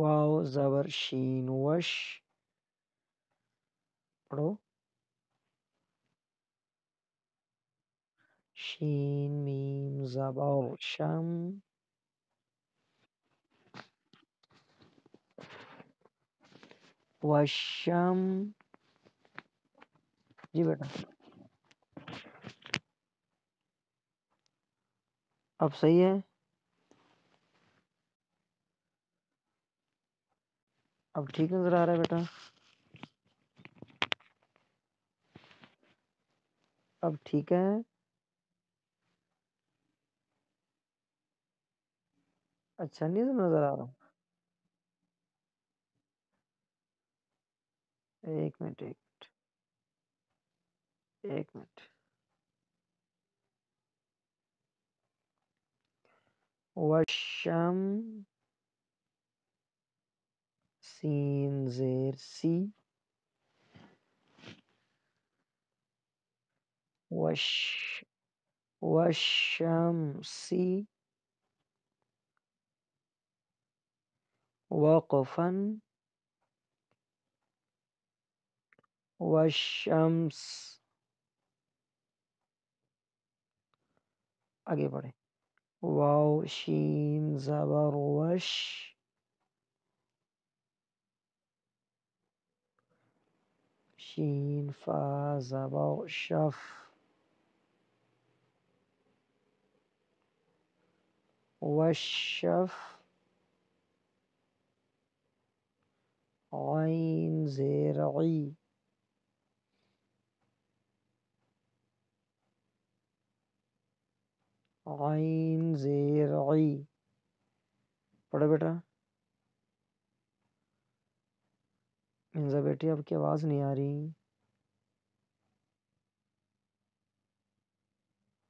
واو زبر شین وش، پڑھو. شین میم زبر شم، وشم. جی بیٹا اب صحیح ہے. اب ٹھیک نظر آ رہا ہے بیٹا؟ اب ٹھیک ہے. اچھا نہیں نظر آ رہا. ایک منٹ ایک منٹ. وشم سین زیر سی، وش وشمسی وقفن، والشمس. آگے بڑھے. واو شین زبر وش، شین فا زبر شف، والشف. عین زیر عی، عین زیر عی. پڑھو بیٹا. منزا بیٹی آپ کی آواز نہیں آ رہی.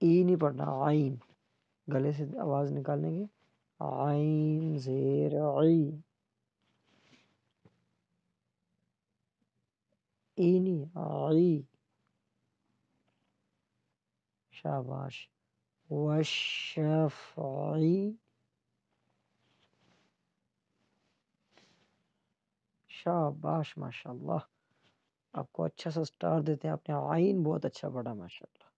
ای نہیں پڑھنا، عین. گلے سے آواز نکالنے کی. عین زیر عی، ای نہیں عی. شاباش. والشفعی، شاباش ماشاءاللہ. آپ کو اچھا سا سٹار دیتے ہیں. آپ نے عین بہت اچھا پڑھا ماشاءاللہ.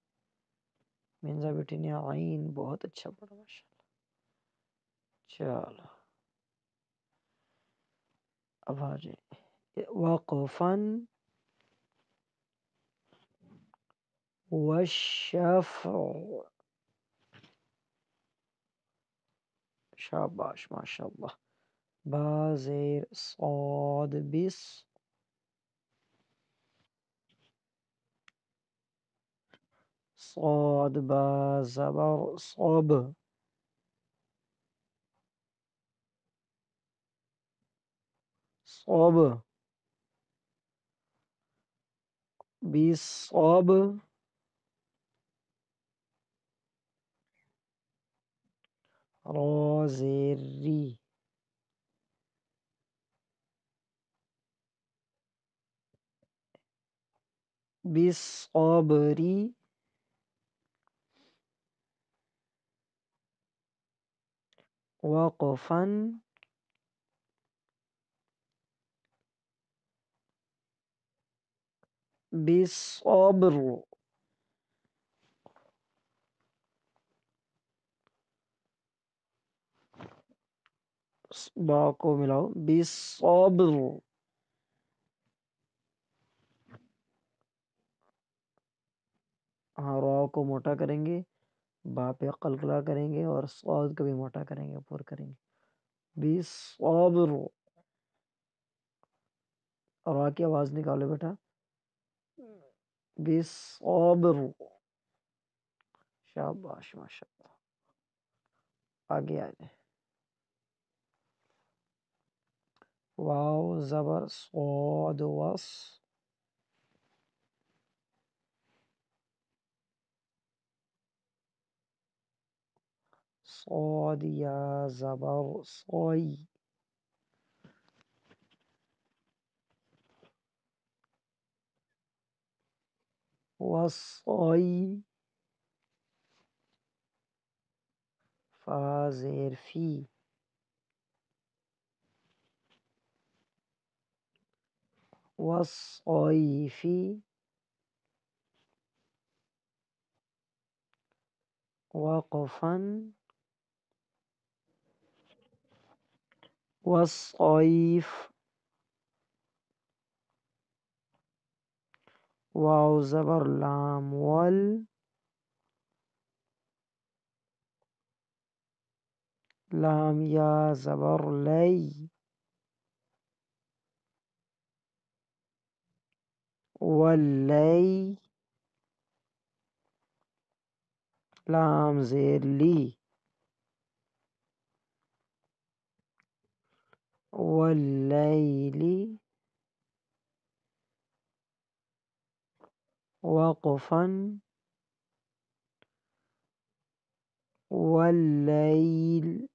منزا بیٹی نے عین بہت اچھا پڑھا ماشاءاللہ. چلو اب آ جائیں. وقفن والشفع، شاباش ماشاءاللہ. با زیر صاد بس، صاد با زبر صب، صب بالصب، را زیر ری، بالصبری، وقفن بالصبر. با کو ملاؤ، بالصبر. ہاں را کو موٹا کریں گے، با پہ قلقلہ کریں گے اور صاد کو بھی موٹا کریں گے، پر کریں گے. بالصبر. را کی آواز نکالو بیٹا. بالصبر. شاباش ماشاءاللہ. آگے آ جائیں. واو زبر صاد وس، صاد یا زبر صوی، والصوی. فا زیر فی، والصيف وقفا والصيف واو زبر لام لام یا زبر لئی واللئی لام زیر لی واللیل وقفا واللیل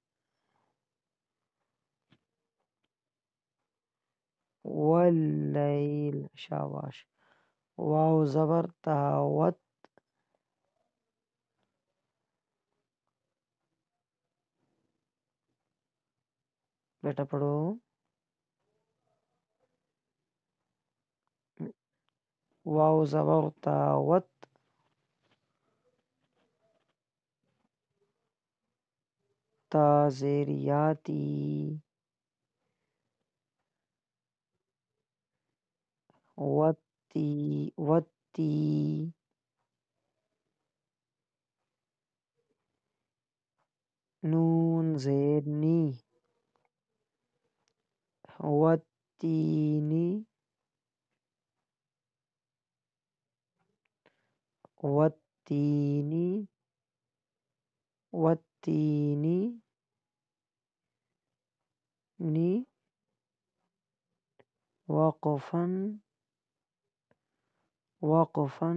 واللیل شاباش واو زبر تاوت بیٹا پڑھو واو زبر تاوت تا زیر یاتی وتی وتی نون زیر نی والتینی والتینی والتینی نی وقفا وقفا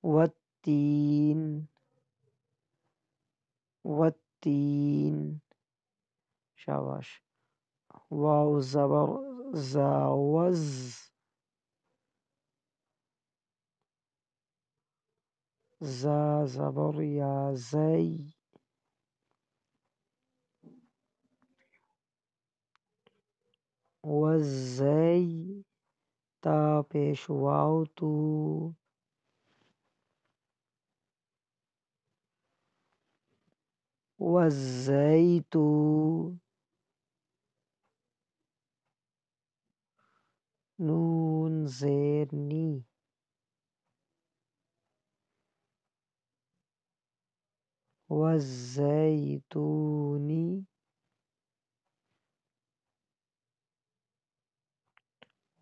والتین والتین شاباش واو زبر زاوز زا زبر یا زئی والزئی تا پیش واو تو والزیتو نون زیر نی والزیتونی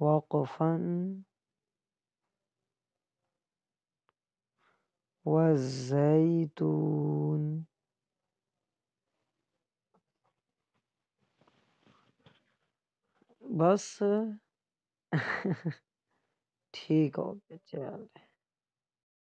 وقفا والزیتون بس ٹھیک ہو گیا چل